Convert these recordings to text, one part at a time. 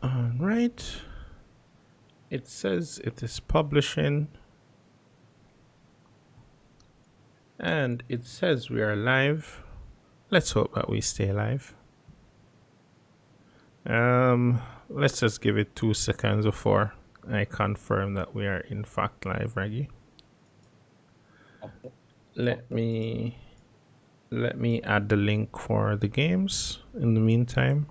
All right. It says it is publishing, and it says we are live. Let's hope that we stay live. Let's just give it 2 seconds before I confirm that we are in fact live, Reggie. Let me add the link for the games in the meantime.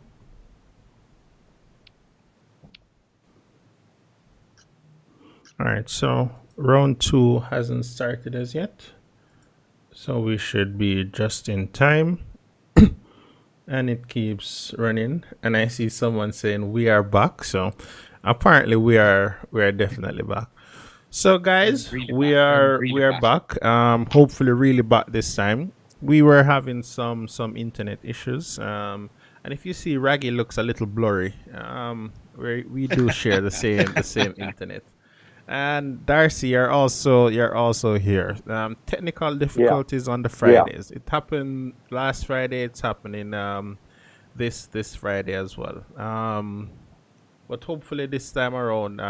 All right, so round 2 hasn't started as yet, so we should be just in time. And it keeps running, and I see someone saying we are back, so apparently we are definitely back. So guys, we are back. Hopefully really back this time. We were having some internet issues, and if you see, Raggy looks a little blurry. We do share the same internet. And Darcy, you're also here. Technical difficulties on the Fridays. It happened last Friday. It's happening this Friday as well. But hopefully this time around,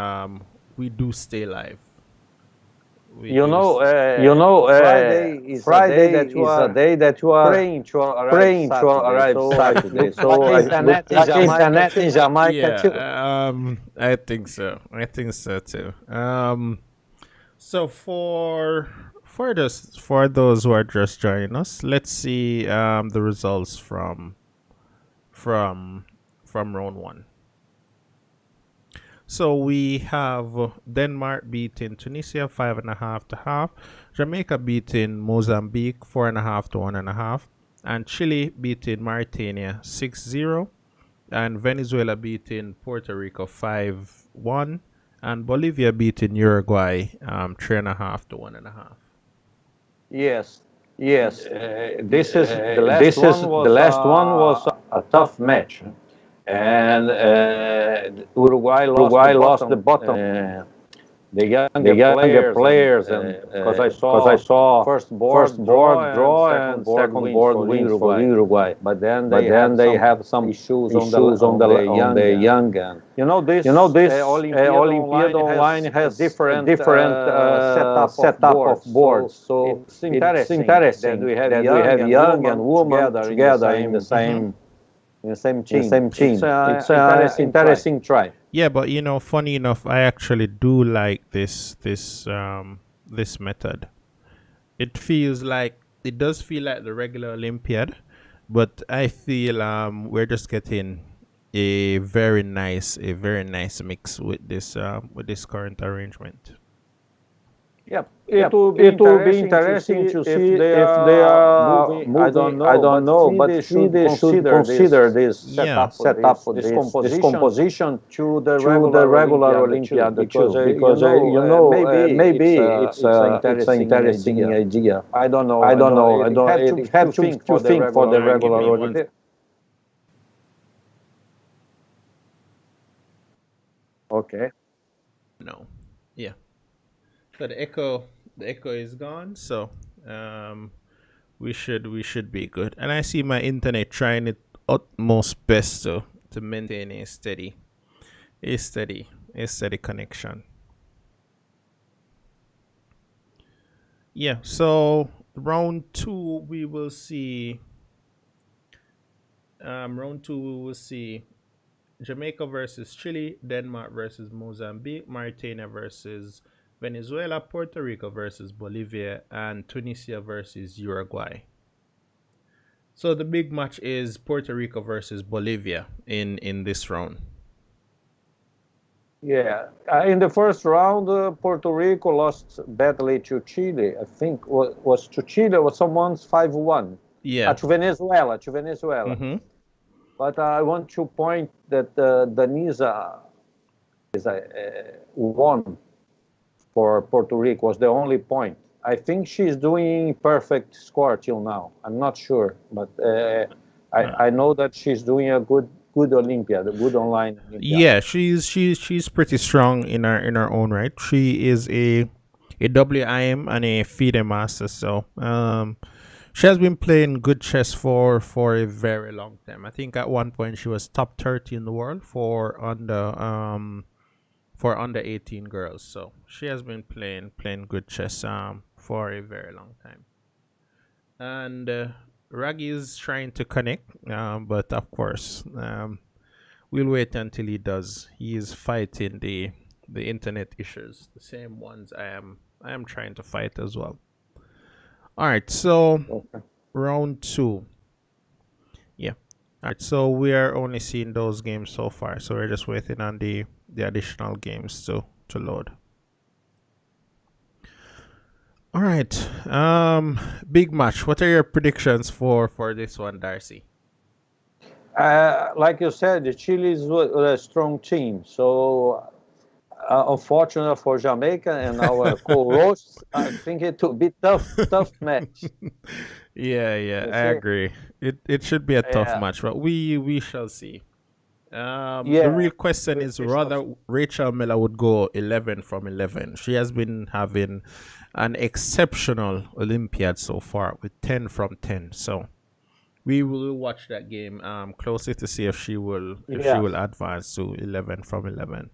we do stay live. Friday is a day that you are praying to arrive Saturday. So internet in Jamaica too. I think so. Too. So for those who are just joining us, let's see the results from round 1. So we have Denmark beating Tunisia 5.5 to half, Jamaica beating Mozambique 4.5 to 1.5, and Chile beating Mauritania 6-0, and Venezuela beating Puerto Rico 5-1, and Bolivia beating Uruguay 3.5 to 1.5. Yes. This is the last one was a tough match. And Uruguay lost the bottom. The younger players, and because I saw first board draw and second board win for Uruguay. But then they have some issues on the young end. This Olympiad online has different setup of boards. So it's interesting that we have young and women together in the same. In the same team. It's an interesting try. Yeah, but funny enough, I actually do like this method. It does feel like the regular Olympiad, but I feel we're just getting a very nice mix with this current arrangement. Yep. It will be interesting to see if they are moving. I don't know, but they should consider this setup, this composition to the regular Olympiad because maybe it's an interesting idea. I don't know. You have to think for the regular Olympiad. Okay. No. Yeah. So the echo is gone, so we should be good. And I see my internet trying its utmost best to maintain a steady connection. Yeah, so round 2 we will see Jamaica versus Chile, Denmark versus Mozambique, Mauritania versus Venezuela, Puerto Rico versus Bolivia, and Tunisia versus Uruguay. So the big match is Puerto Rico versus Bolivia in this round. Yeah, in the first round, Puerto Rico lost badly to Chile. I think was to Chile was someone's 5-1. Yeah, to Venezuela. Mm-hmm. But I want to point that Danisa is won for Puerto Rico, was the only point. I think she's doing perfect score till now. I'm not sure, but I know that she's doing a good Olympiad, a good online Olympiad. Yeah, she's pretty strong in her own right. She is a WIM and a FIDE master, so She has been playing good chess for a very long time. I think at one point she was top 30 in the world for under 18 girls. So she has been playing good chess for a very long time. And Raggy is trying to connect, but of course, we'll wait until he does. He is fighting the internet issues, the same ones I am trying to fight as well. All right, so Okay. round two. Yeah. All right, so we are only seeing those games so far, so we're just waiting on the additional games to load. All right. Big match. What are your predictions for this one, Darcy? Like you said, Chile is a strong team. So, unfortunately for Jamaica and our co-hosts, I think it will be tough match. Yeah, You I see? agree. It should be a tough Yeah, match, but we shall see. The yeah. real question is We shall whether see. Rachel Miller would go 11 from 11. She has been having an exceptional Olympiad so far with 10 from 10. So we will watch that game closely to see if she will Yes, advance to 11 from 11.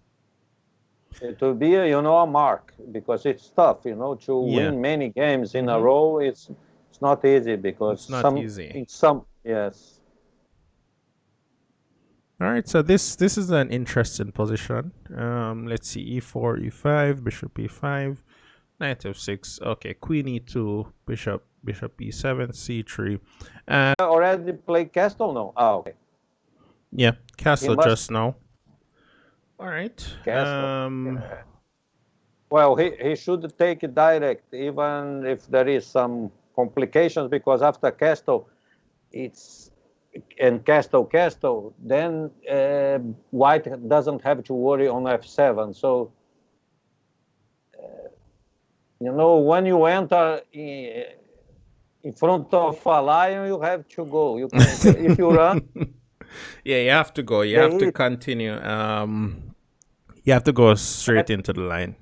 it will be a mark because it's tough. To Yeah. win many games in a Mm-hmm. row. It's not easy because It's not easy. yes. All right, so this is an interesting position. Let's see, e4, e5, bishop e5, knight f6. Okay, queen e2, bishop e7, c3. Already play Castle? No. Okay. Yeah, He castle must just now. All right. Castle. Well, he should take it direct, even if there is some complications, because after Castle, it's and Castle, then White doesn't have to worry on f7. So, when you enter in front of a lion, you have to go. You can if you run, Yeah, you have to go. You have they to eat. continue. You have to go straight That, into the line.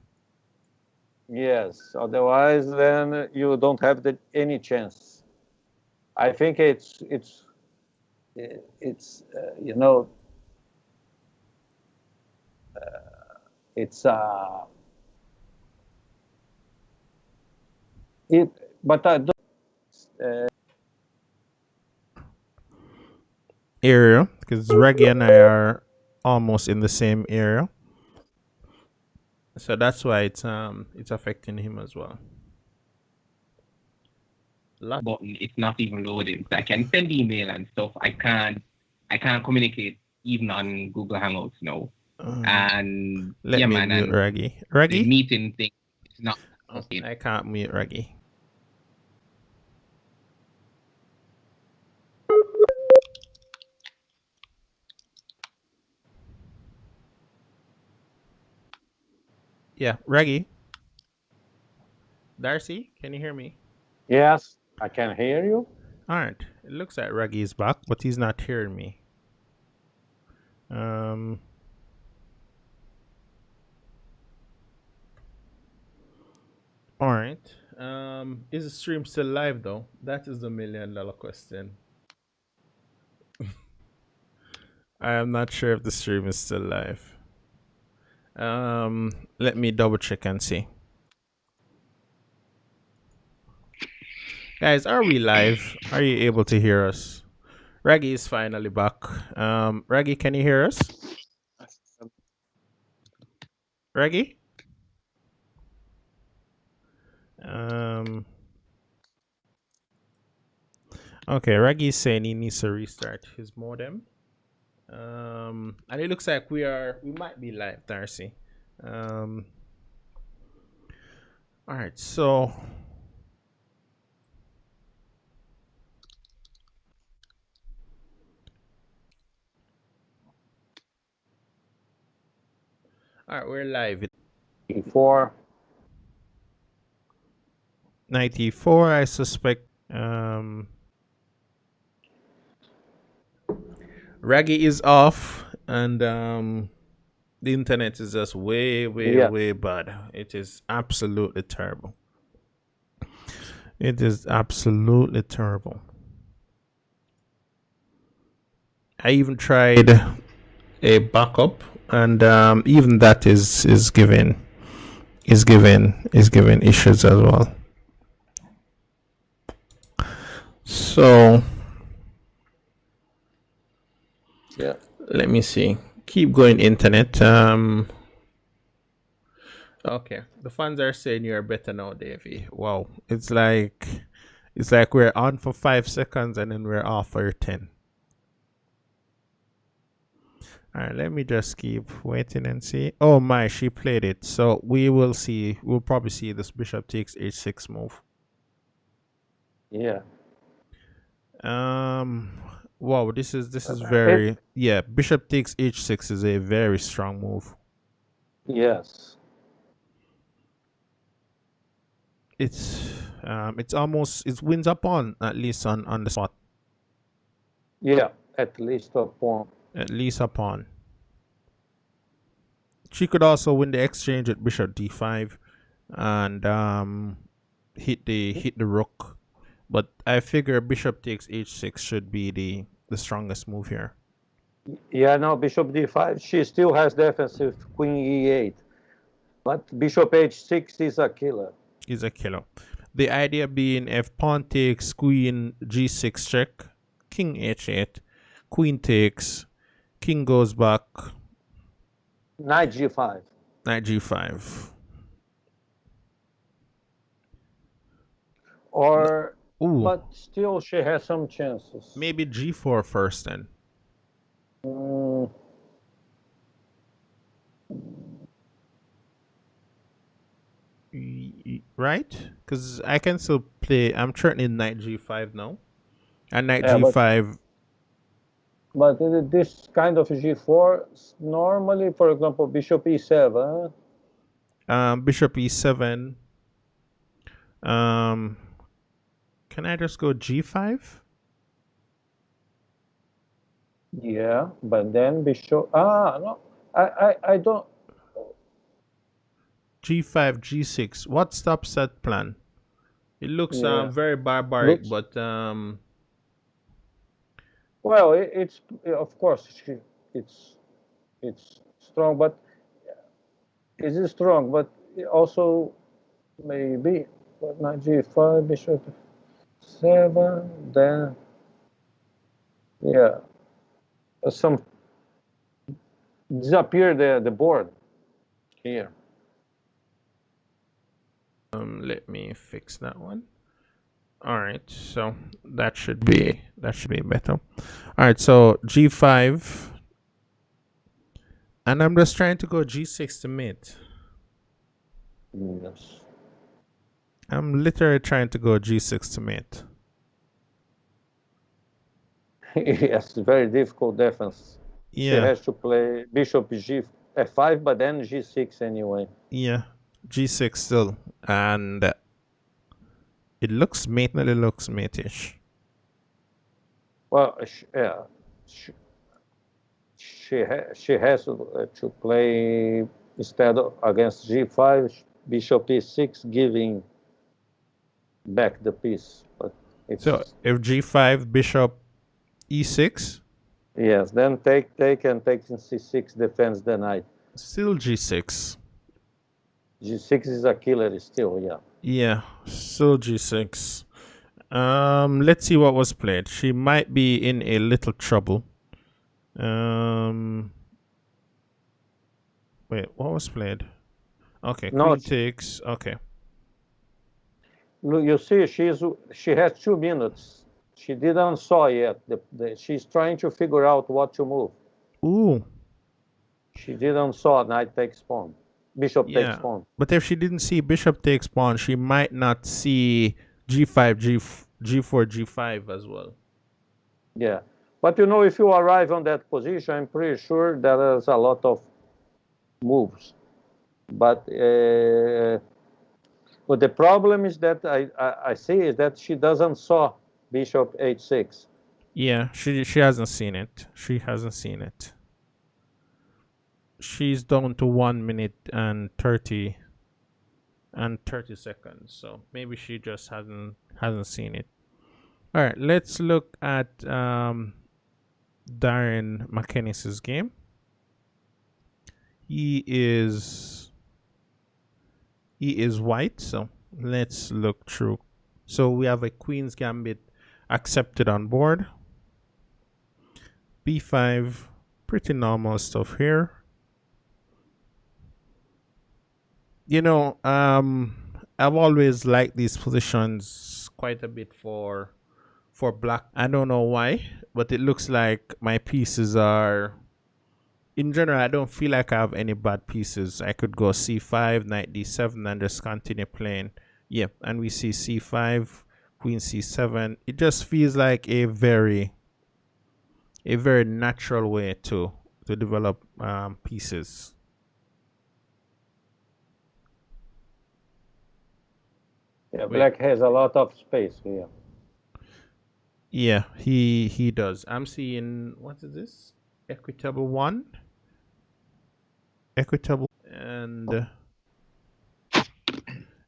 yes. Otherwise, then you don't have any chance. I think it's it's it but I don't Area, because Reggie and I are almost in the same area, so that's why it's affecting him as well. Button, it's not even loading. So I can send email and stuff. I can't communicate even on Google Hangouts now. Uh, And Let yeah, me man, mute and Reggie. the Reggie? meeting thing is not Oh, working. I can't mute Reggie. Yeah, Reggie. Darcy, can you hear me? yes, I can hear you. All right. It looks like Reggie's back, but he's not hearing me. Um. All right. Is the stream still live though? That is the $1 million question. I am not sure if the stream is still live. Let me double check and see. Guys, are we live? Are you able to hear us? Reggie is finally back. Reggie, can you hear us? Reggie? Um. Okay, Reggie is saying he needs to restart his modem. And it looks like we might be live, Darcy. Um. All right, so all right, we're live. Before 94, I suspect. Raggy is off, and the internet is just way, way, yeah, way bad. It is absolutely terrible. It is absolutely terrible. I even tried a backup, and even that is giving issues as well. So Yeah. let me see. Keep going, internet. Okay, the fans are saying you're better now, Davey. Wow, it's like we're on for 5 seconds and then we're off for 10. All right, let me just keep waiting and see. Oh my, she played it. So we will see. We'll probably see this bishop takes h6 move. Yeah. Um. Wow, this is It, very, yeah. Bishop takes h6 is a very strong move. yes. It's almost, it wins up on, at least on the spot, Yeah. At least a pawn. at least a pawn. She could also win the exchange at bishop d5 and hit the rook. But I figure bishop takes h6 should be the strongest move here. Yeah, no, bishop d5. She still has defensive queen e8. But bishop h6 is a killer. Is a killer. The idea being, if pawn takes, queen g6 check, king h8, queen takes, king goes back, Knight g5. knight g5. Or, Ooh, but still she has some chances. maybe g4 first then. Mm, Right? Because I can still play. I'm threatening knight g5 now. And knight yeah, g5. but this kind of g4, normally, for example, bishop e7. Bishop e7. Um, can I just go g5? Yeah, but then bishop. No, I don't. G5, g6. What stops that plan? It looks Yeah, very barbaric, looks but well. It's of course it's strong, but it is strong, but it also maybe. But knight g5, bishop 7, then yeah, some disappear the board here. let me fix that one. All right, so that should be better. All right, so g5, and I'm just trying to go g6 to mate. Yes. I'm literally trying to go g6 to mate. Yes, very difficult defense. She Yeah, has to play bishop g f5, but then g6 anyway. yeah, g6 still, and it looks mate. It looks mate-ish. Well, yeah, she has to play instead of against g5, bishop e6, giving back the piece. But So it's if g5, bishop e6, yes, then take and take in c6 defends the knight. still g6. G6 is a killer still, yeah. Yeah, still g6. Let's see what was played. She might be in a little trouble. Wait, what was played? Okay, No, queen takes. Okay. you see, she has 2 minutes. She didn't saw yet. She's trying to figure out what to move. Ooh, She didn't saw knight takes pawn, bishop takes yeah. pawn. But if she didn't see bishop takes pawn, she might not see g5, g4, g5 as well. Yeah, but you know, if you arrive on that position, I'm pretty sure there's a lot of moves. But the problem is that I see is that she doesn't saw bishop h6. Yeah, she hasn't seen it. She hasn't seen it. She's down to 1 minute and 30. and 30 seconds. So maybe she just hasn't seen it. All right, let's look at Darren McKennis's game. He is white, so let's look through. So we have a Queen's Gambit accepted on board. B5, pretty normal stuff here. I've always liked these positions quite a bit for black. I don't know why, but it looks like my pieces are, in general, I don't feel like I have any bad pieces. I could go c5, knight d7, and just continue playing. Yeah, and we see c5, queen c7. It just feels like a very natural way to develop pieces. Yeah, black has a lot of space here. Yeah, he does. I'm seeing, what is this? Equitable 1. Equitable, and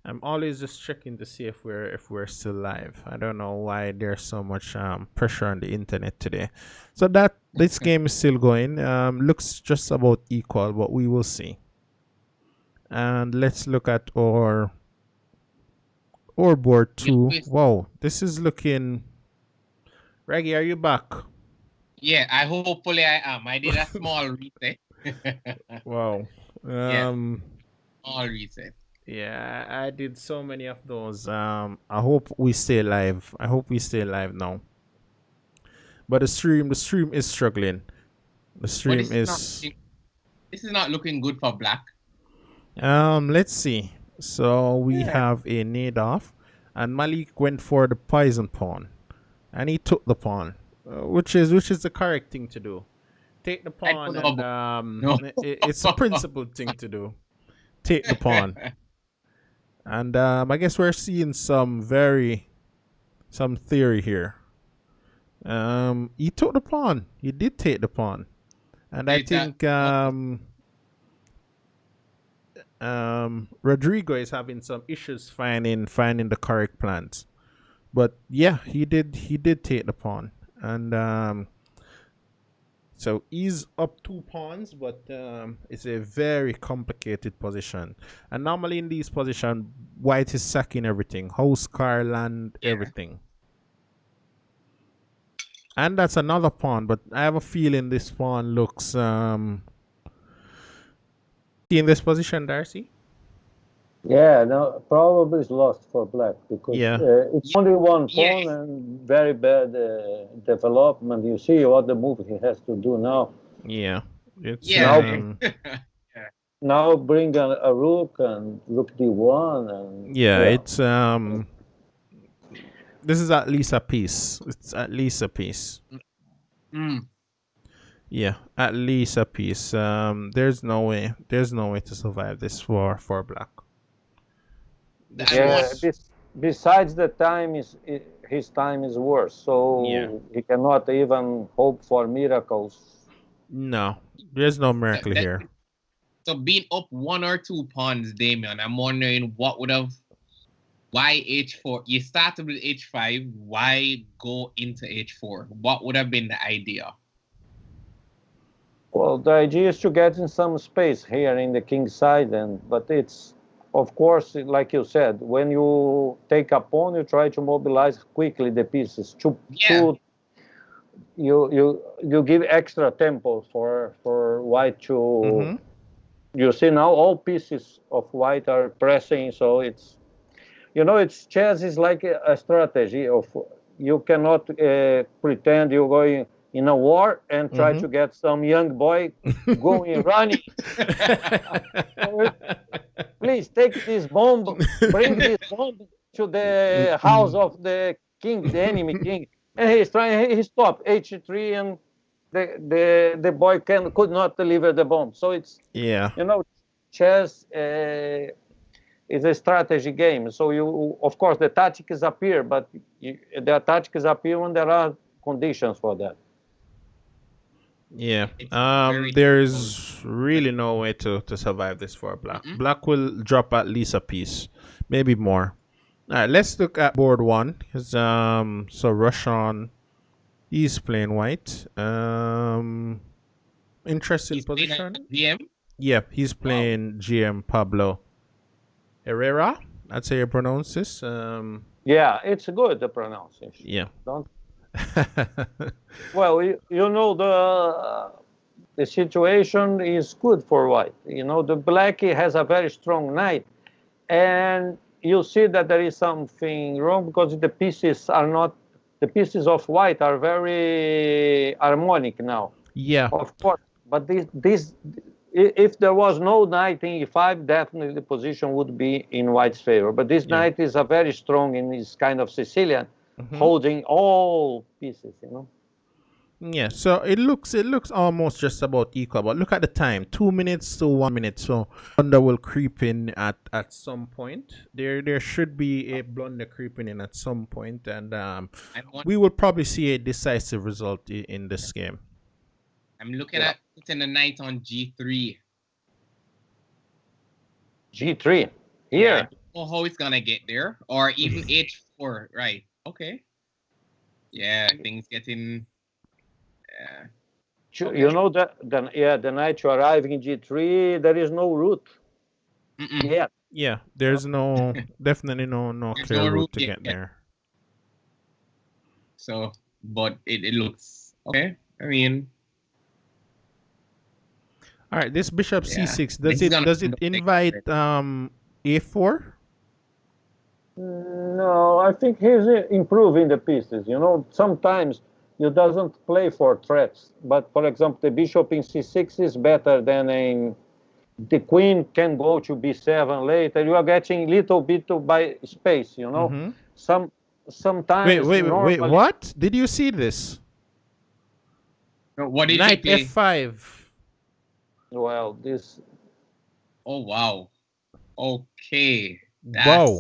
I'm always just checking to see if we're still live. I don't know why there's so much pressure on the internet today. So that this game is still going. Looks just about equal, but we will see. And let's look at our board 2. Wow, this is looking. Reggie, are you back? Yeah, hopefully I am. I did a small reset. Wow. Small reset. Yeah, I did so many of those. I hope we stay live. I hope we stay live now. But the stream is struggling. The stream this is not looking good for black. Let's see. So we have a nade off, and Malik went for the poison pawn, and he took the pawn, which is the correct thing to do. Take the pawn, and it's a principled thing to do. Take the pawn. And I guess we're seeing some theory here. He took the pawn. He did take the pawn, and I think Rodrigo is having some issues finding the correct plans. But yeah, he did take the pawn, and so he's up 2 pawns, but it's a very complicated position. And normally in these positions, white is sacking everything. House, car, land, everything. And that's another pawn, but I have a feeling this pawn looks... in this position, Darcy? Yeah, no, probably it's lost for black because it's only one pawn and very bad development. You see what the move he has to do now. Yeah, it's now bring a rook and rook d1 and it's this is at least a piece. It's at least a piece. Yeah, at least a piece. There's no way to survive this for black. Besides the time his time is worse, so he cannot even hope for miracles. No, there's no miracle here. So being up 1 or 2 pawns, Damien, I'm wondering what would have... Why h4? You started with h5. Why go into h4? What would have been the idea? Well, the idea is to get in some space here in the king side, but it's, of course, like you said, when you take a pawn, you try to mobilize quickly the pieces. You give extra tempo for white to. You see now all pieces of white are pressing, so it's. It's chess is like a strategy of you cannot pretend you're going in a war and try to get some young boy going running. Please take this bomb, bring this bomb to the house of the king, the enemy king, and he's trying. He stopped h3, and the boy could not deliver the bomb. So it's chess. It's a strategy game. So of course, the tactics appear, but the tactics appear when there are conditions for that. Yeah. It's very difficult. There's really no way to survive this for black. Mm-mm. Black will drop at least a piece, maybe more. All right, let's look at board one. So Roshan, he's playing white. Interesting He's playing a position. GM. Yep, he's Wow. playing GM Pablo Herrera. That's how you pronounce this. Yeah, it's good, the pronunciation. Yeah. Don't. Well, you know, the situation is good for white. You know, the black has a very strong knight, and you see that there is something wrong because the pieces of white are very harmonic now. Yeah. Of course, but if there was no knight in e5, definitely the position would be in white's favor. But this Yeah. knight is a very strong and is kind of Sicilian, Mhm. holding all pieces, you know. Yeah, so it looks almost just about equal, but look at the time, 2 minutes to 1 minute. So blunder will creep in at some point. There should be a blunder creeping in at some point, and I'm on, we will probably see a decisive result in this game. I'm looking Yeah. at putting the knight on G3. G3 Yeah, I here. don't know how it's gonna get there, or even H4. Right? Okay. Yeah, things getting. Yeah. You know that the night you arrive in G3, there is no route Mm-mm. yet. Yeah, there's definitely no There's clear no route route to yet. get there. So, but it looks okay. I mean, All right, this bishop yeah. c6, This is gonna does end it up taking invite it. a4? No, I think he's improving the pieces. You know, sometimes you doesn't play for threats, but for example, the bishop in c6 is better than in the queen can go to b7 later. You are getting little bit by space. You know, Mm-hmm. sometimes Wait, normally. what? Did you see this? What did he Knight play? f5. Well, this Oh wow. Okay. Wow.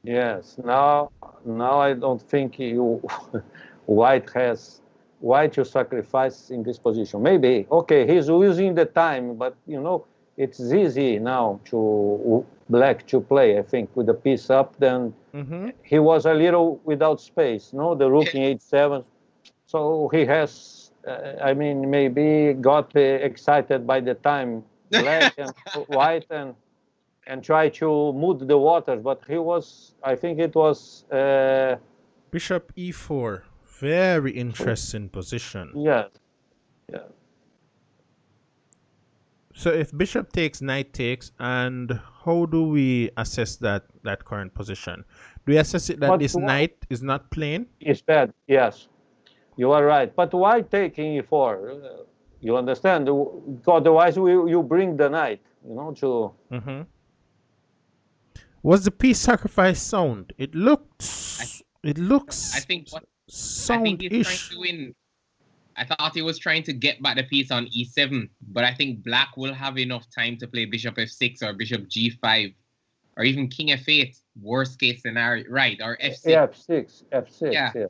yes. Now I don't think you white to sacrifice in this position. Maybe okay, he's using the time, but you know it's easy now to black to play. I think with the piece up, then Mm-hmm. he was a little without space. No, the rook in h7, so he has. I mean, maybe got excited by the time black and white and try to move the waters, but he was. I think it was. Bishop e4. Very interesting position. Yeah, yeah. So if bishop takes, knight takes, and how do we assess that current position? Do we assess it that But this knight is not playing? it's bad. Yes, you are right. But why taking e4? You understand? Otherwise, you bring the knight. You know to. Mm-hmm. Was the piece sacrifice sound? It looks I think what I think he's trying sound-ish. to win. I thought he was trying to get back the piece on e7, but I think black will have enough time to play bishop f6 or bishop g5 or even king f8, worst case scenario, right? Or f6. F6. Yeah. Yeah.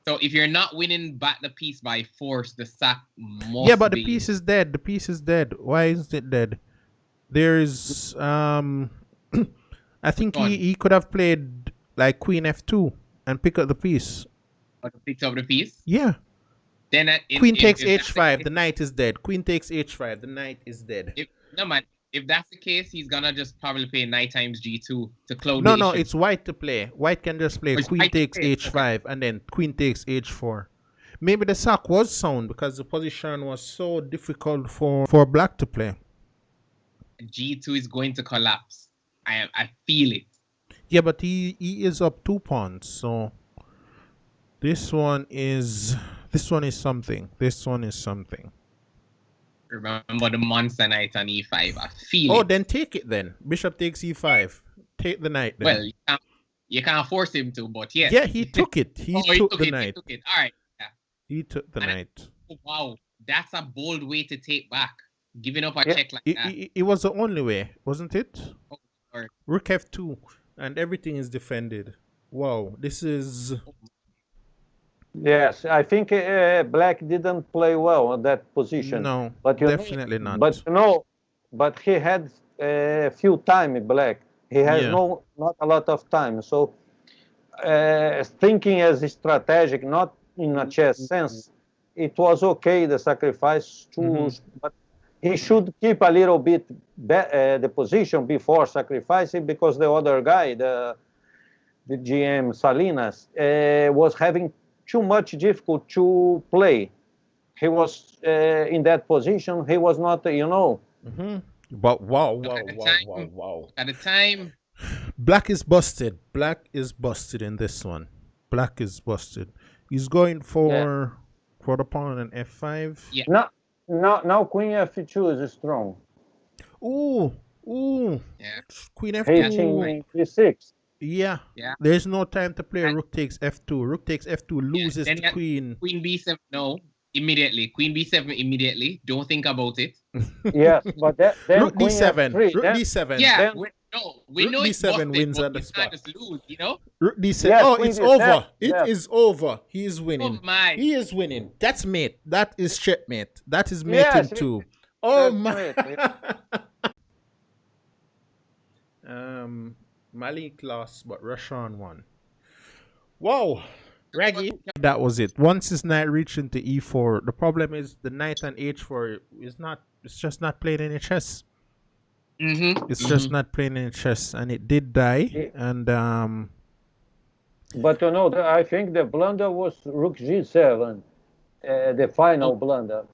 So if you're not winning back the piece by force, the sack must Yeah, but the be. piece is dead. The piece is dead. Why is it dead? There's I think he could have played like queen f2 and pick up the piece. Picked up the piece. Yeah. Then Queen takes if that's the h5, case- the knight is dead. Queen takes h5, the knight is dead. no man, if that's the case, he's gonna just probably play knight times g2 to close No, the no, issue. it's white to play. White can just play Oh, it's queen white to takes play, h5 and then queen takes h4. Maybe the sack was sound because the position was so difficult for black to play. G2 is going to collapse. I feel it. Yeah, but he is up 2 pawns, so this one is something. This one is something. Remember the monster knight on e5. I feel Oh, it. then take it then. Bishop takes e5. Take the knight then. Well, you can't force him to, but yes. Yeah, he took it. He took the knight. He took it. All right. Yeah. He took the knight. Oh, wow, that's a bold way to take back. Giving up a check like that. It was the only way, wasn't it? Oh, sorry. Rook f2, and everything is defended. Wow, this is Yes, I think Black didn't play well on that position, No, but definitely but not. but he had a few time Black. He has Yeah. not a lot of time. So thinking as strategic, not in a chess sense, it was okay the sacrifice to, Hmm. but he should keep a little bit the position before sacrificing because the other guy, the GM Salinas, was having too much difficult to play. He was in that position. He was not, Hmm. But wow, Look wow, at the wow, wow, time. wow. Look at the time. Black is busted. Black is busted in this one. Black is busted. He's going yeah. for the pawn and f5. Yeah. Now Queen F2 is strong. Ooh, ooh. Yeah. Queen Yeah. That's f2. right. Hitching E6. Yeah. Yeah. There's no time to play And rook takes f2. Rook takes f2 yeah. loses Then to you got queen. Queen B7. No, immediately. Queen B7 immediately. Don't think about it. Yes, but then Rook Queen d7. F3. Rook d7. Yeah. Then We Rook know it's d7 busted, wins but on the you can't spot. just lose, you know? Rook d7. yes, Oh, Queen it's D7. over. It Yes, is over. He is Oh winning. my. He is winning. That's mate. That is checkmate. That is mating yes, too. Oh that's my. great. Malik lost, but Rashawn won. Wow. Raggy. That was it. Once his knight reached into e4, the problem is the knight on h4 is not. It's just not playing any chess. It's just not playing any chess, and it did die. And But I think the blunder was Rook G7, the final blunder.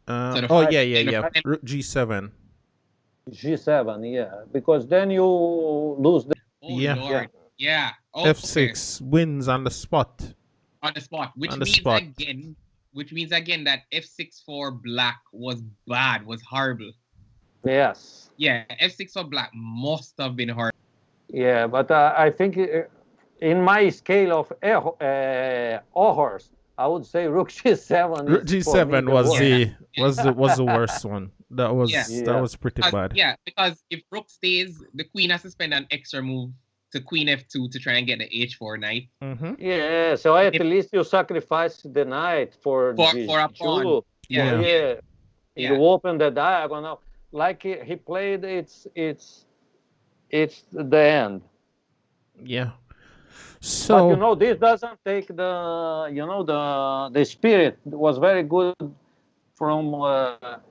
So the oh final, yeah, yeah, then the yeah. final, Rook g7. G7, yeah, because then you lose the. oh Yeah. Lord. Yeah. Oh, okay. f6 wins on the spot. On the spot. On the spot. Which means again that f6 for black was bad, was horrible. Yes. Yeah, f6 for black must have been horrible. Yeah, but I think in my scale of horrors, I would say Rook G7 Rook is for me g7 the was worst. the was the worst one. That was Yeah. that Yeah. was pretty bad. Yeah, because if rook stays, the queen has to spend an extra move to queen f2 to try and get the h4 knight. Mm-hmm. Yeah, so at least you sacrifice the knight for For a pawn. G2. Yeah. Yeah. Yeah. You open the diagonal. Like he played, it's the end. Yeah. But So this doesn't take the the spirit was very good from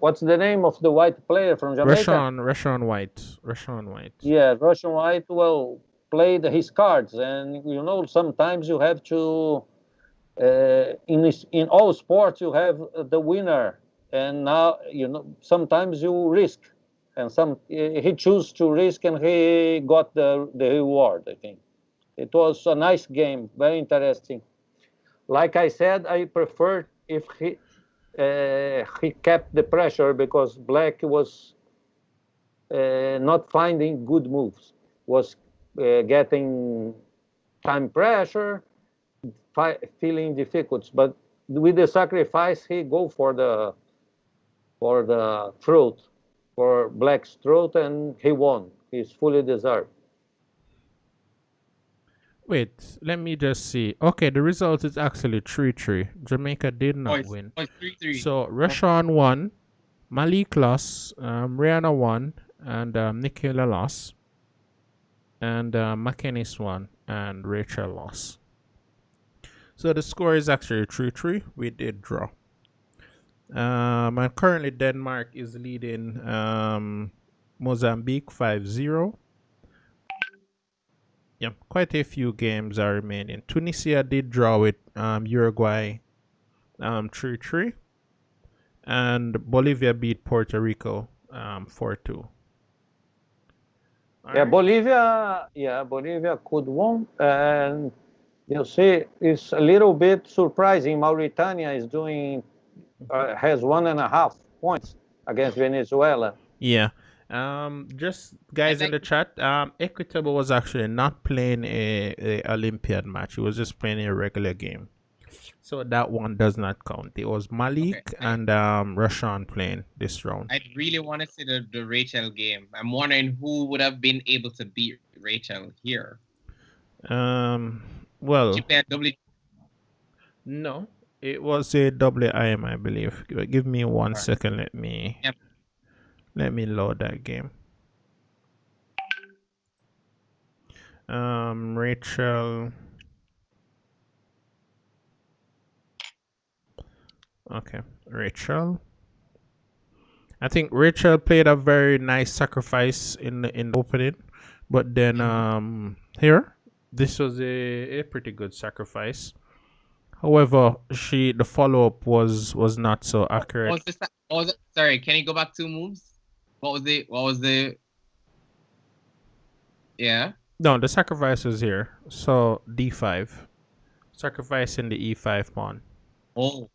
what's the name of the white player from Jamaica? Rashawn White. Yeah, Russian white. Well, played his cards, and sometimes you have to in all sports you have the winner, and now sometimes you risk, and he chose to risk, and he got the reward. I think it was a nice game, very interesting. Like I said, I prefer if he kept the pressure because Black was not finding good moves, was getting time pressure, feeling difficult. But with the sacrifice, he go for the throat, for Black's throat, and he won. He's fully deserved. Wait, let me just see. Okay, the result is actually 3-3. Jamaica did not win. It's 3-3. So Rashawn won, Malik lost, Rihanna won, and Nicola lost, and McKennis won, and Rachel lost. So the score is actually 3-3. We did draw. And currently Denmark is leading Mozambique 5-0. Yeah, quite a few games are remaining. Tunisia did draw with Uruguay 3-3. And Bolivia beat Puerto Rico 4-2. Yeah, Bolivia could won, and you see, it's a little bit surprising. Mauritania is doing has 1.5 points against Venezuela. Yeah. Just guys in the chat, Equitable was actually not playing a Olympiad match. He was just playing a regular game. So that one does not count. It was Malik and Rashawn playing this round. I really want to see the Rachel game. I'm wondering who would have been able to beat Rachel here. Well, She played No, it was a WIM, I believe. Give me one Or, second. yep. Let me load that game. Rachel. Okay, Rachel. I think Rachel played a very nice sacrifice in the opening, but then here this was a pretty good sacrifice. However, the follow up was not so What accurate. was this? What was it? Sorry, can you go back 2 moves? What was the? What was the? Yeah. No, the sacrifice was here. So D5, sacrificing the E5 pawn. Oh.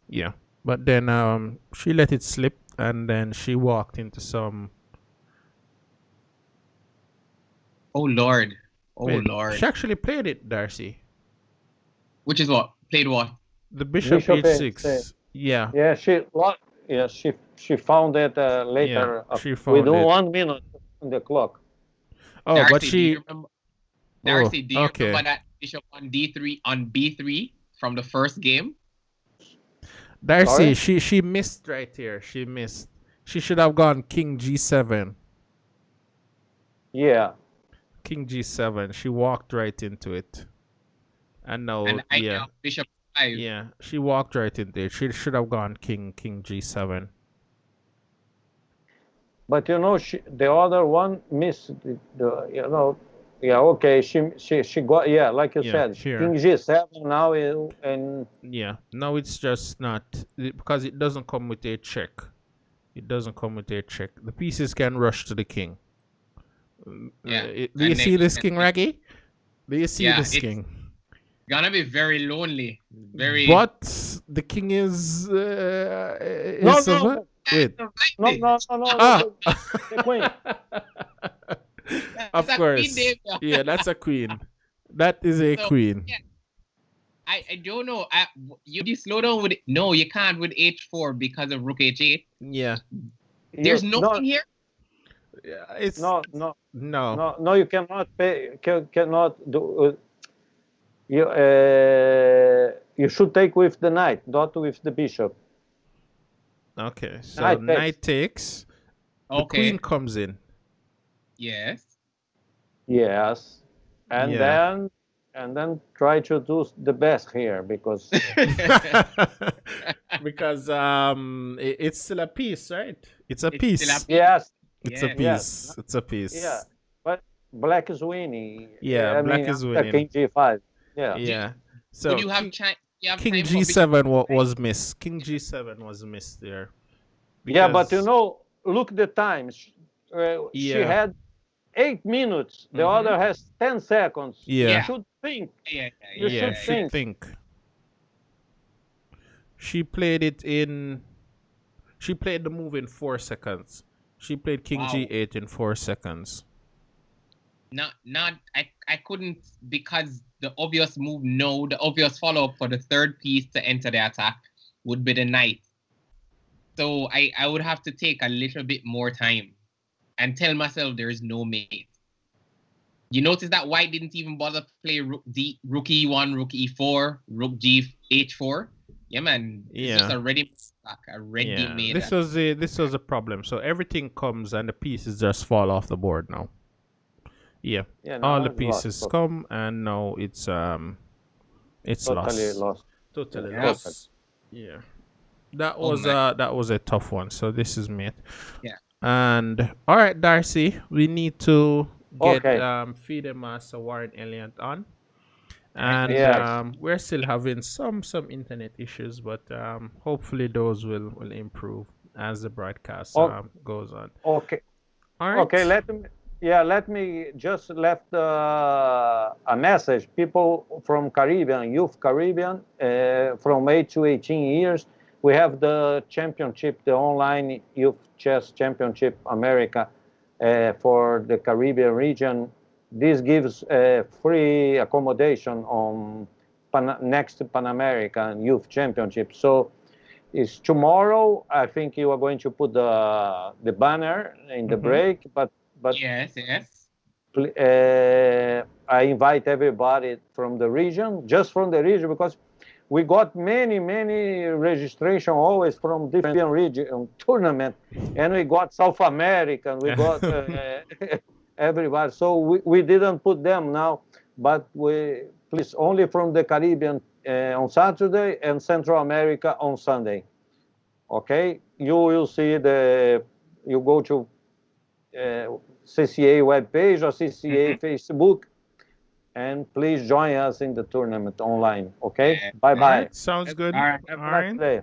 Yeah, but then she let it slip, and then she walked into some. Oh Lord. Oh Wait, Lord. she actually played it, Darcy. Which is what? Played what? The bishop Bishop H6. Yeah, Yeah, she found it yeah, later she with found it. 1 minute on the clock. Oh, but Darcy, do you she. remember? Oh, Darcy, do you okay. remember that bishop on D3 on B3 from the first game? Darcy, Sorry? she missed right here. She missed. She should have gone King G7. Yeah. King G7. She walked right into it. And And now, the idea of bishop 5. yeah, she walked right into it. She should have gone King G7. But the other one missed yeah, okay. She got, yeah, like you Yeah, said, King here. G7 now, and Yeah, now it's just not because it doesn't come with a check. It doesn't come with a check. The pieces can rush to the king. Yeah. Do you And then see this king, Raggy? Do you see yeah, this it's king? gonna be very lonely. Very But the king is no, what? Wait. no, Ah. the queen. That's Of a queen, course. Dave. Yeah, that's a queen. That is a So queen. yeah, I don't know. You slow down with it. No, you can't with H4 because of Rook H8. Yeah. There's No, nothing here. Yeah, it's no, no. you cannot cannot do. You should take with the knight, not with the bishop. Okay, so Knight takes. knight takes. The queen Okay. comes in. Yes. Yes, and Yeah. then try to do the best here, because Because it's still a piece, right? It's a It's still piece. up. yes, It's a Yeah. piece. yes, It's a yeah, piece. but black is winning. Yeah, I black mean, is after winning. King G5. Yeah, Yeah. Would So you have time? You have King time for bishop? G7 was missed. King G7 was missed there. yeah, but Because look the times. She yeah. had 8 minutes. The Mhm. other has 10 seconds. You Yeah. should think. Yeah. You Yeah, should should think. think. She played it in she played the move in 4 seconds. She played King Wow. G8 in 4 seconds. Not. I couldn't, because the obvious move. No, the obvious follow up for the third piece to enter the attack would be the knight. So I would have to take a little bit more time and tell myself there is no mate. You notice that white didn't even bother play rook E1, rook E4, rook G H4. Yeah, man. It's Yeah. just a ready attack, a ready made. This was a problem. So everything comes and the pieces just fall off the board now. Yeah. Yeah, All now the it's pieces lost. come and now it's Totally lost. lost. Totally Yeah. lost. Yeah. That Oh was my. that was a tough one. So this is mate. Yeah. And all right, Darcy, we need to get Okay. FIDE Master Warren Elliott on. Right. And Yes. we're still having some internet issues, but hopefully those will improve as the broadcast Oh, goes on. okay. All right. Okay. Let me just left a message. People from Caribbean, youth Caribbean, from 8 to 18 years, we have the championship, the online youth chess championship America, for the Caribbean region. This gives free accommodation on next Pan American Youth Championship. So it's tomorrow. I think you are going to put the banner in the Mhm. break, but Yes. I invite everybody from the region, just from the region, because we got many registration always from different region tournament, and we got South American, we got everybody. So we didn't put them now, but we please only from the Caribbean on Saturday and Central America on Sunday. Okay, you will see you go to CCA webpage or CCA Facebook, and please join us in the tournament online. Okay, Yeah. bye All bye. right, sounds good. All right. Have All a nice right. day.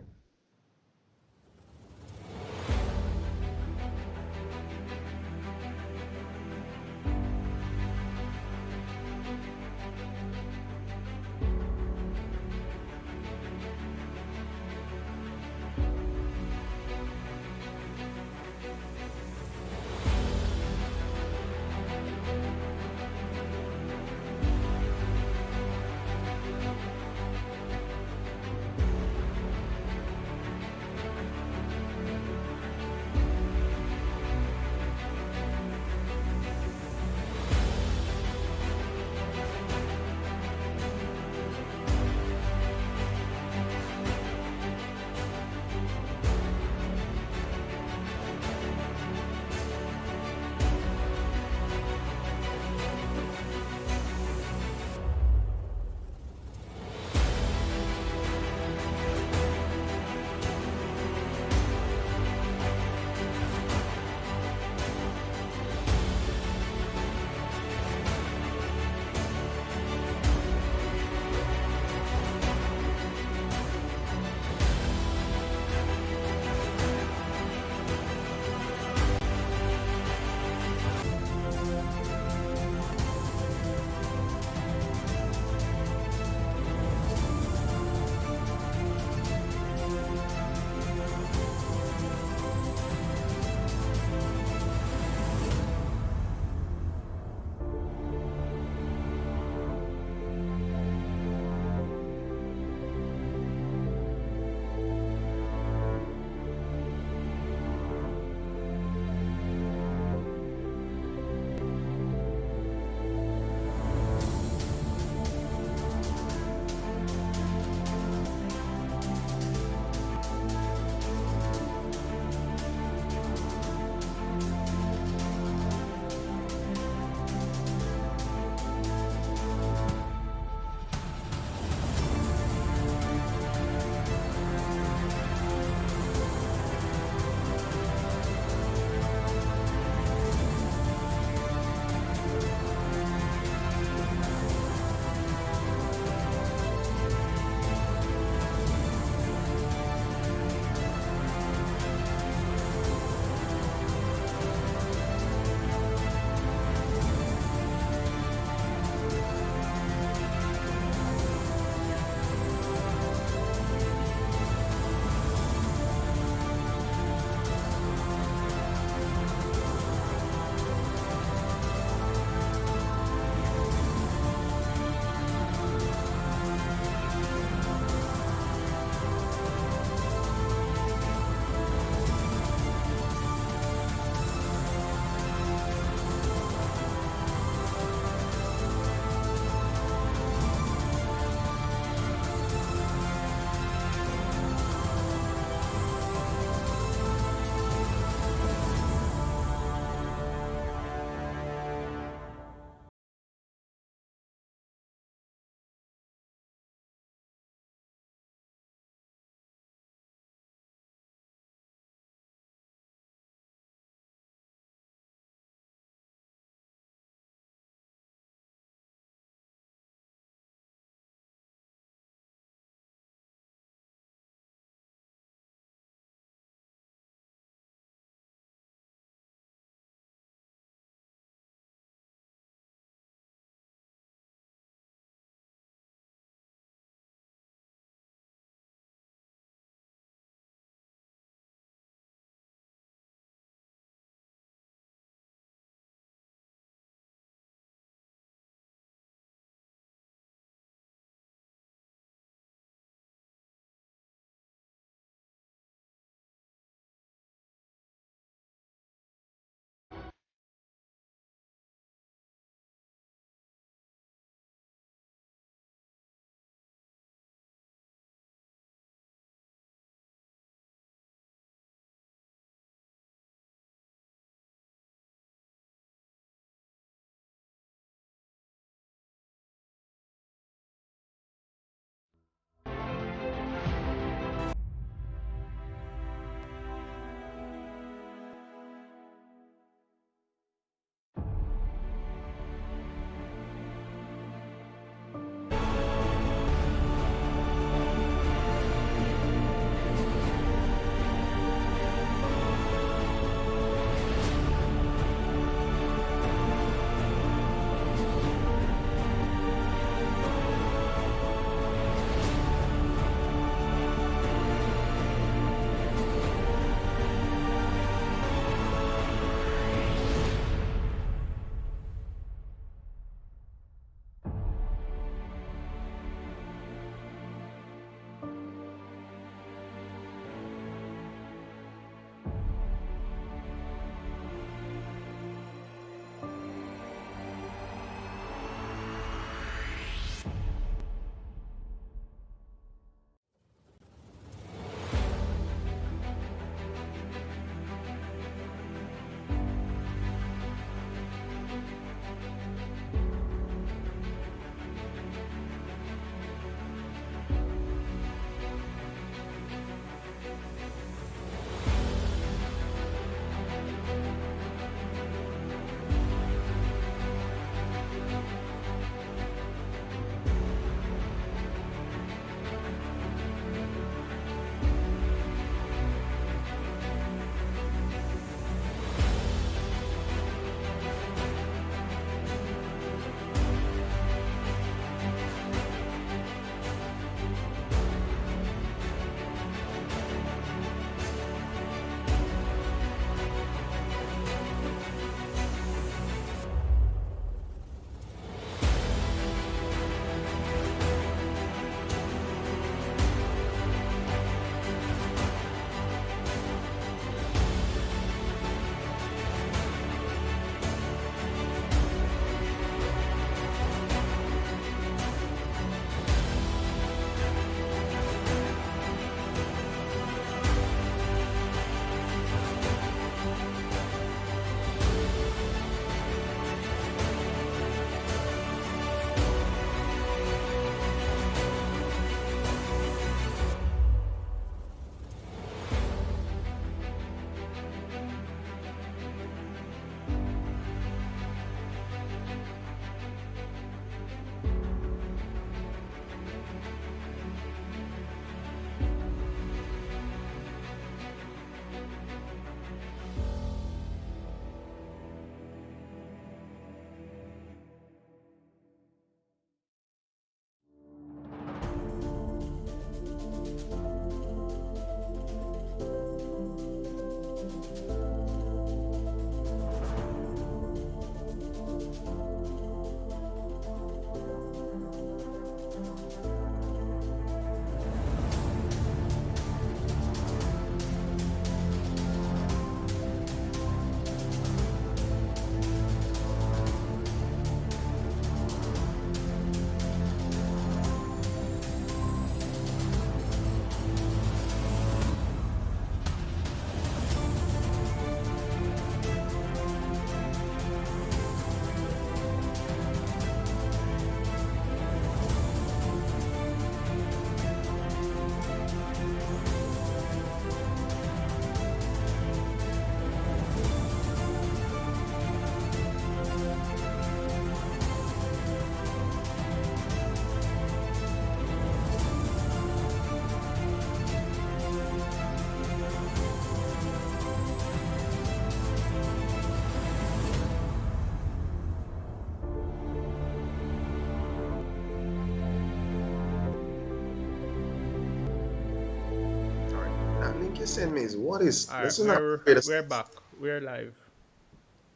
link you send me is what is? All This right, is not. we're back. We're live.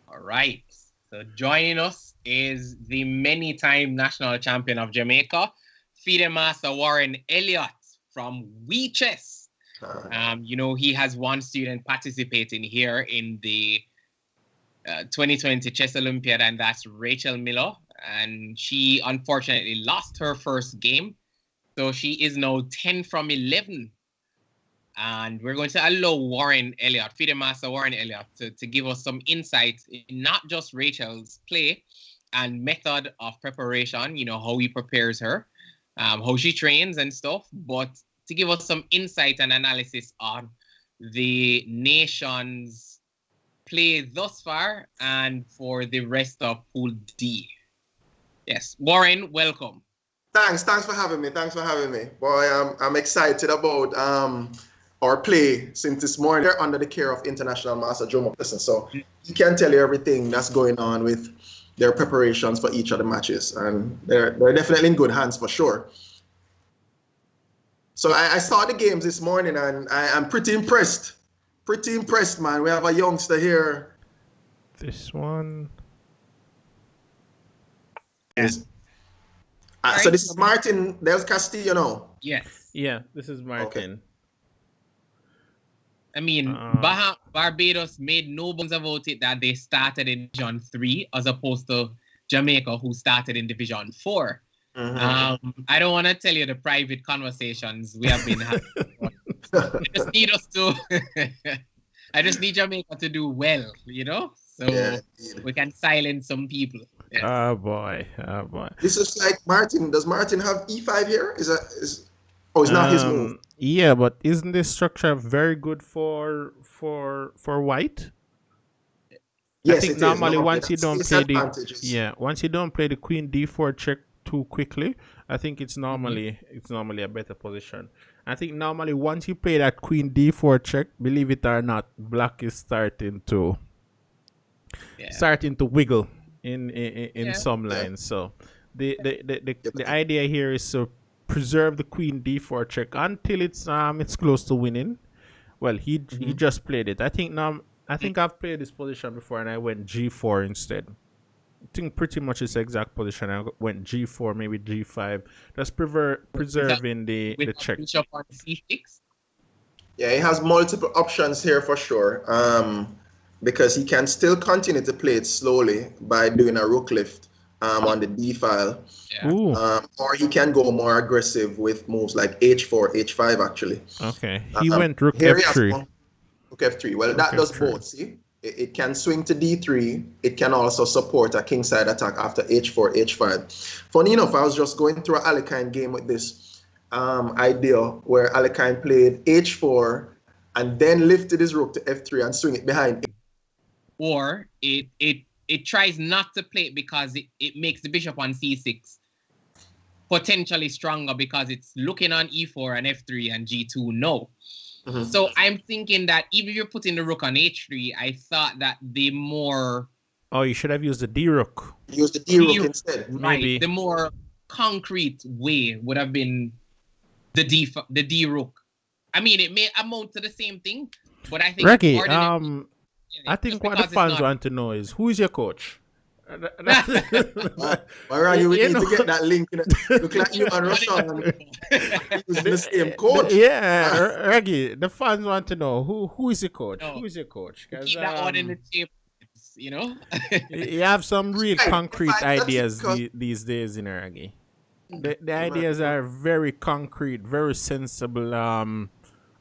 All right. So joining us is the many-time national champion of Jamaica, FIDE Master Warren Elliott from Chess. He has one student participating here in the 2020 Chess Olympiad, and that's Rachel Miller. And she unfortunately lost her first game. So she is now 10 from 11. And we're going to allow Warren Elliott, FIDE Master Warren Elliott, to give us some insights in not just Rachel's play and method of preparation, how he prepares her, how she trains and stuff, but to give us some insight and analysis on the nation's play thus far and for the rest of Pool D. Yes, Warren, welcome. Thanks for having me. Boy, I'm excited about our play since this morning. They're under the care of International Master Joe McPherson, so he can tell you everything that's going on with their preparations for each of the matches, and they're definitely in good hands for sure. So I saw the games this morning, and I'm pretty impressed. Pretty impressed, man. We have a youngster here. This one. Yes. So this is Martin Del Castillo, no? Yes. Yeah, this is Martin. Okay. I mean, Barbados made no bones about it that they started in Division 3 as opposed to Jamaica, who started in Division 4. Mm-hmm. I don't want to tell you the private conversations we have been having. I just need us to. I just need Jamaica to do well, so we can silence some people. Yeah. Oh boy. This is like Martin. Does Martin have E5 here? It's not his move. Yeah, but isn't this structure very good for white? Yes, I think normally once you don't play the queen d4 check too quickly, I think it's normally a better position. I think normally once you play that queen d4 check, believe it or not, black is starting to wiggle in some lines. So the idea here is to preserve the queen d4 check until it's close to winning. Well, he just played it. I think I've played this position before and I went g4 instead. I think pretty much it's the exact position. I went g4, maybe g5. Just preserving the check. Bishop on c6. Yeah, he has multiple options here for sure. Because he can still continue to play it slowly by doing a rook lift on the d file. Yeah. Or he can go more aggressive with moves like h4, h5 actually. Okay. He went rook f3. Rook f3. Well, that does both, see? It can swing to d3. It can also support a kingside attack after h4, h5. Funny enough, I was just going through an Alekhine game with this idea where Alekhine played h4 and then lifted his rook to f3 and swing it behind. Or it tries not to play it because it makes the bishop on c6 potentially stronger because it's looking on e4 and f3 and g2 no. Mm-hmm. So I'm thinking that even if you're putting the rook on h3, I thought that the more... Oh, you should have used the d-rook. Use the d-rook instead. Right. Maybe. The more concrete way would have been the d-rook. I mean, it may amount to the same thing, but I think... Reggie, I think what the fans want to know is, who is your coach? Alright, we need to get that link. Look like you and Rashawn using the same coach. Yeah, Reggie, the fans want to know who is your coach? No. Who is your coach? Keep that one in the table, You have some real concrete ideas these days in Reggie. The ideas are very concrete, very sensible.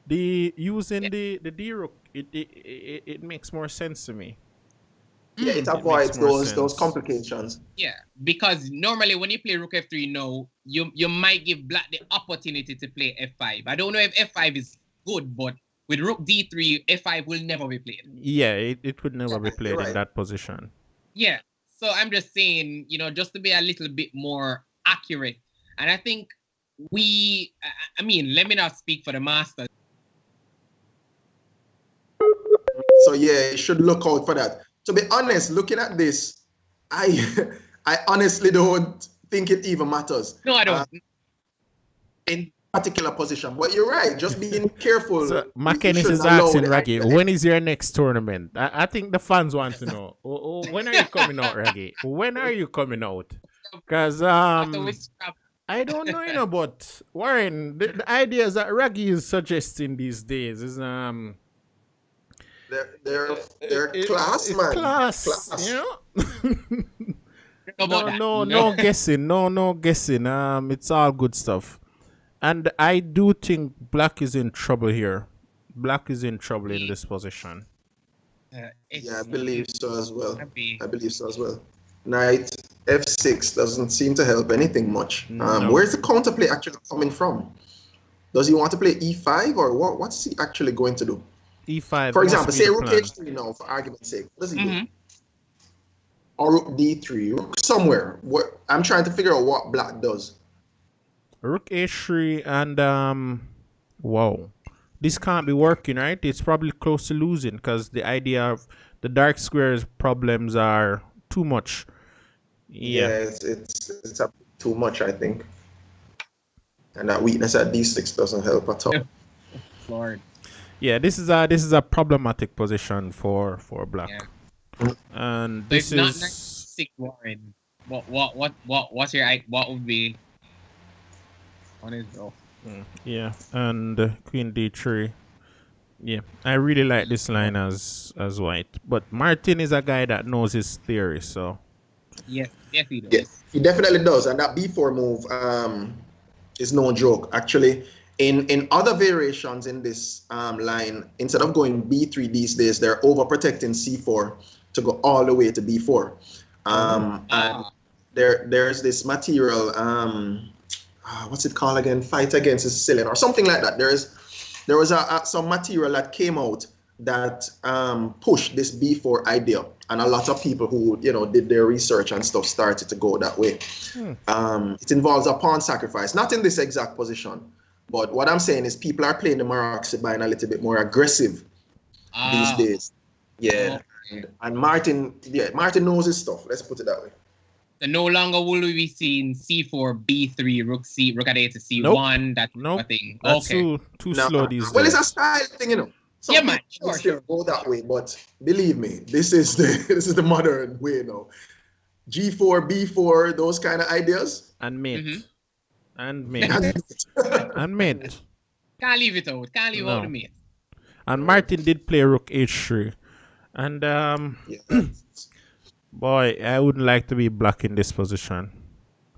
Using the D-Rook, it makes more sense to me. Yeah, it avoids those complications. Yeah, because normally when you play Rook F3 now, you might give black the opportunity to play F5. I don't know if F5 is good, but with Rook D3, F5 will never be played. Yeah, it would never be played in that position. Yeah, so I'm just saying, just to be a little bit more accurate. And I think let me not speak for the Masters. So yeah, you should look out for that. To be honest, looking at this, I honestly don't think it even matters. No, I don't. particular position. But you're right, just being careful. So You Mackenzie shouldn't is allow asking the Raggy, idea. when is your next tournament? I think the fans want to know. When are you coming out, Raggy? When are you coming out? Because After we scrap, I don't know, but Warren, the ideas that Raggy is suggesting these days is They're class, man. class, Class. about that. no guessing, no guessing. It's all good stuff. And I do think Black is in trouble here. Black is in trouble in this position. Yeah, I believe so as well. Happy. I believe so as well. Knight F6 doesn't seem to help anything much. No. Where's the counterplay actually coming from? Does he want to play E5 or what? What's he actually going to do? E5. For must example, be say the Rook plan. H3 now, for argument's sake. What does he do? Or Rook D3, Rook somewhere. What I'm trying to figure out what Black does. Rook H3 and wow. This can't be working, right? It's probably close to losing because the idea of the dark squares problems are too much. Yeah. It's up too much, I think. And that weakness at D6 doesn't help at all. Lord. Yeah, this is a problematic position for Black. Yeah. And So this if not is 96 Warren, what's your what would be on his roll? yeah, and Queen D3. Yeah, I really like this line as white, but Martin is a guy that knows his theory, so Yes, he does. Yes, he definitely does. And that B4 move is no joke. Actually, in other variations in this line, instead of going B3 these days, they're overprotecting C4 to go all the way to B4. And there's this material, what's it called again? Fight against Sicilian or something like that. There was some material that came out that pushed this B4 idea, and a lot of people who did their research and stuff started to go that way. It involves a pawn sacrifice, not in this exact position, but what I'm saying is people are playing the Maroxibine a little bit more aggressive these days. Yeah, and Martin knows his stuff. Let's put it that way. So no longer will we be seeing C4, B3, Rook at A to C1. That's nope. thing. That's Okay. too slow these days. Well, it's a style thing, Some Yeah, man. people still go that way, but believe me, this is the modern way now. G4, B4, those kind of ideas. And mate. Mhm. And mate. And mate. Can't leave it out. Can't leave out the mate. And Martin did play Rook H3. And boy, I wouldn't like to be Black in this position.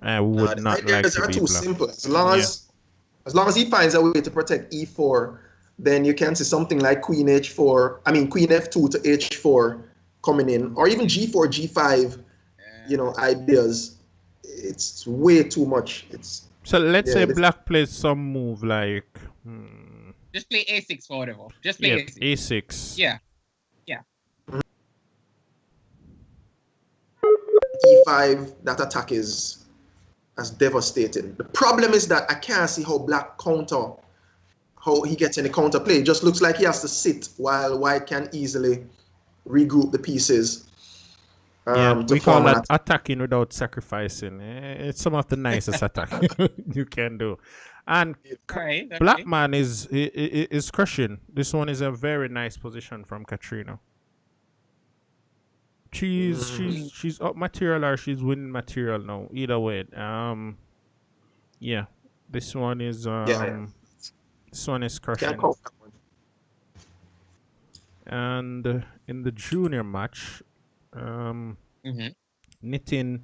I would not like to are be too Black. simple. As long as he finds a way to protect E4, then you can see something like Queen H4. I mean Queen F2 to H4 coming in, or even G4, G5. Ideas. It's way too much. So let's say Black plays some move like Just play A6 for whatever. Just play A6. A6. Yeah. E5, that attack is as devastating. The problem is that I can't see how Black how he gets any counter play. It just looks like he has to sit while White can easily regroup the pieces. We call that attacking without sacrificing. It's some of the nicest attack you can do. And Okay. Black man is crushing. This one is a very nice position from Katrina. She's up material or she's winning material now. Either way. Yeah. This one is this one is crushing. Can't call that one. And in the junior match, Nitin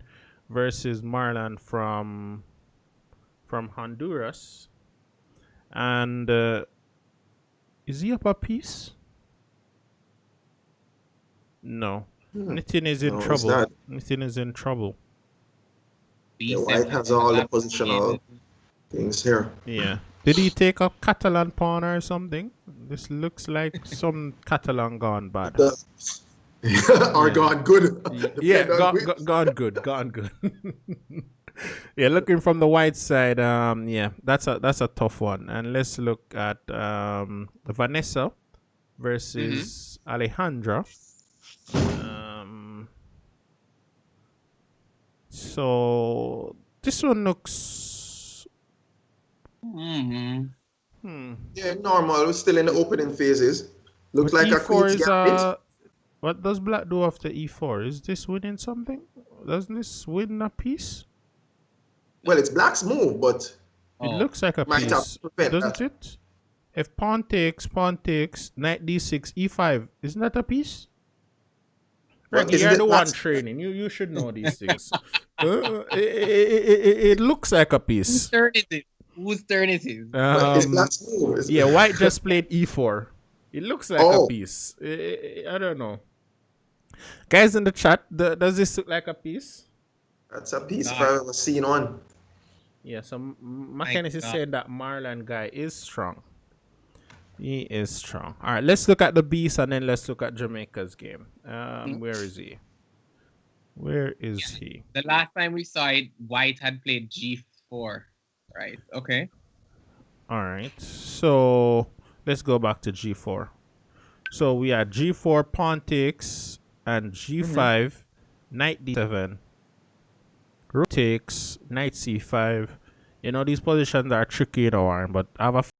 versus Marlon from Honduras. And is he up a piece? No. Nitin is in trouble. Nitin is in trouble. White has all the positional things here. Yeah. Did he take a Catalan pawn or something? This looks like some Catalan gone bad. Or gone good. Yeah, gone good. Yeah, looking from the white side, that's a tough one. And let's look at Vanessa versus Alejandra. So this one looks Mm-hmm. Yeah, normal. We're still in the opening phases. Looks But like a e4 queen's is gambit. what does black do after e4? Is this winning something? Doesn't this win a piece? Well, it's black's move, but It Oh, looks like a might have piece, to prevent doesn't that. it? If pawn takes, knight d6, e5, isn't that a piece? But Reggie, isn't you're the it one black's training. You should know these things. It looks like a whose piece. turn is it? Whose turn is it? but it's Um, black's move? yeah, white just played e4. It looks like a Oh, piece. I don't know. Guys in the chat, does this look like a piece? that's a piece if God, I've ever seen one. Yeah, so my Mackenzie is God. saying that Marlon guy is strong. He is strong. All right, let's look at the beast and then let's look at Jamaica's game. Where is he? Where is he? The last time we saw it, white had played G4. Right. Okay. All right, so let's go back to G4. So we had G4 pawn takes and G5 knight D7 rook takes knight C5. You know these positions are tricky in our but I have a